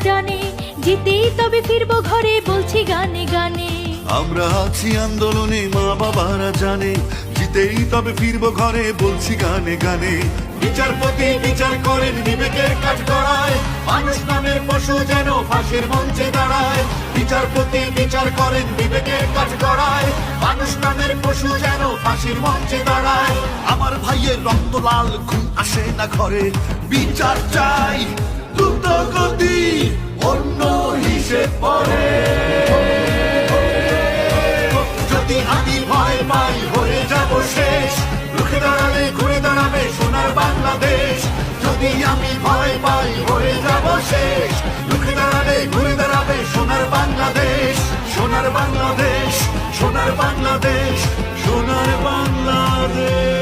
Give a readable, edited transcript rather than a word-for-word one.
জানে, জিতেই তবে ফিরবো ঘরে, বলছি গানে গানে। আমরা আছি আন্দোলনে, মা বাবারা জানে, জিতেই তবে ফিরবো ঘরে, বলছি গানে গানে। বিচারপতি বিচার করেন বিবেকের কাজ করায়, মানুষ নামের পশু যেন ফাঁসির মঞ্চে দাঁড়ায়। বিচারপতি বিচার করেন বিবেকের কাজ করায়, মানুষ নামের পশু যেন ফাঁসির মঞ্চে দাঁড়ায়। আমার ভাইয়ের রক্ত লাল, ঘুম আসে না ঘরে, বিচার চাই দ্রুত গতি, অন্য হিসেব পরে। যদি আমি ভয় পাই হয়ে যাব শেষ, রুখে দাঁড়ালে ঘুরে দাঁড়াবে সোনার বাংলাদেশ। যদি আমি ভয় পাই হয়ে যাব শেষ, রুখে দাঁড়ালে ঘুরে দাঁড়াবে সোনার বাংলাদেশ। সোনার বাংলাদেশ, সোনার বাংলাদেশ, সোনার বাংলাদেশ।